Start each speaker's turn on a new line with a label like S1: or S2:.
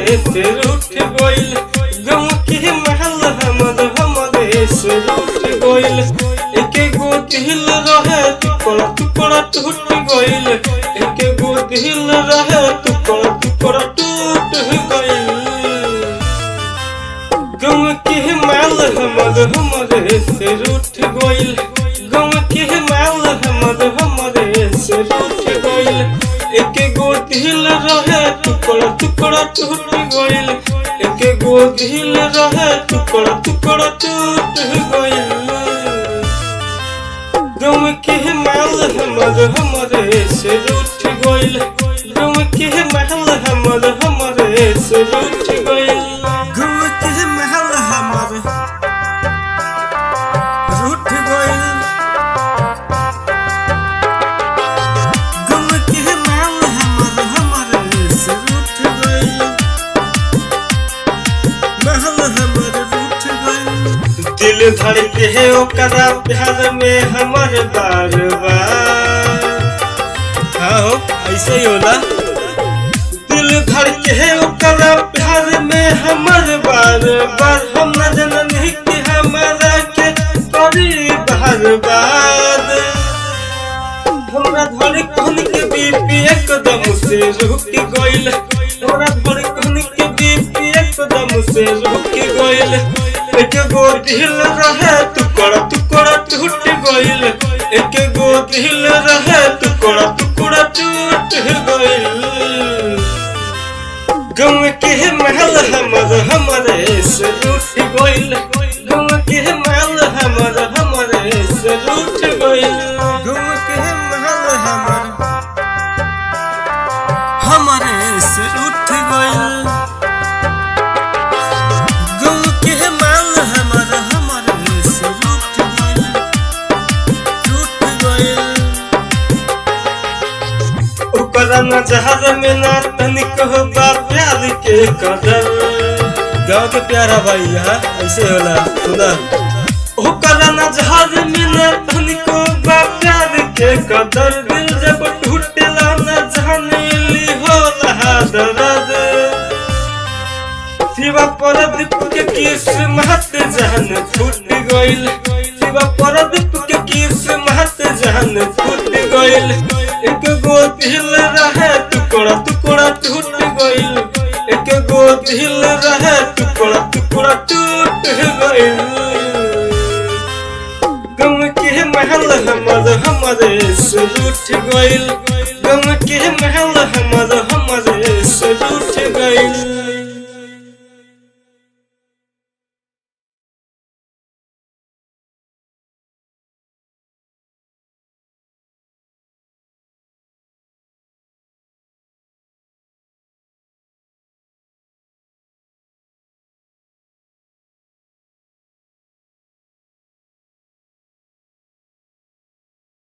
S1: से रूठ गइल गम के महल हमरे से रूठ गइल एक गो दिल रहे टुकड़ा टुकड़ा टूट गइल एक गो दिल रहे टुकड़ा टुकड़ा टूट गइल गम के महल हमरे से रूठ गइल गम के महल हमरे से रूठ गइल एक गो दिल रहे टुकड़ा टुकड़ा टूट गइल एक गो दिल रहे टुकड़ा टुकड़ा टूट गइल गम के महल हमरे से रूठ गइल गम के महल हमरे से रूठ गइल गम के महल हमरे रूठ गइल गम के महल हमरे से रूठ गइल महल हमरे रूठ गइल दिल धड़के है ओकरा प्यार में हमर बार बार हाँ हो ऐसे ही होला दिल धड़के है ओकरा प्यार में हमर बार बार हम न जननी कि हमारा के करी बार बार हमरा धड़कन के बीपी एकदम से रुक गइल हमरा धड़कन के बीपी एकदम से रुक गइल एक गो दिल रहे टुकड़ा टुकड़ा टूट गइल एक गो दिल रहे टुकड़ा टुकड़ा टूट गइल गम के महल हमरे से रूठ गइल गम के महल हमरे से रूठ गइल गम के महल हमरे से रूठ गइल गम के महल हमरे से रूठ गइल ओकरा नजर में ना तनिक होता प्यार के कदर गाँव के प्यारा भाई यहाँ ऐसे होला सुना ओकरा नजर में ना तनिक होता प्यार के कदर दिल जब टूटेला न जाने ली होला दर्द शिवा परदीप के किस्मत जान फूट गइल शिवा परदीप के किस्मत जान फूट गइल एक गो दिल रहे टुकड़ा टुकड़ा टूट गइल एक गो दिल रहे टुकड़ा टुकड़ा टूट गइल गम के महल हमरे से रूठ गइल गम के महल हमरे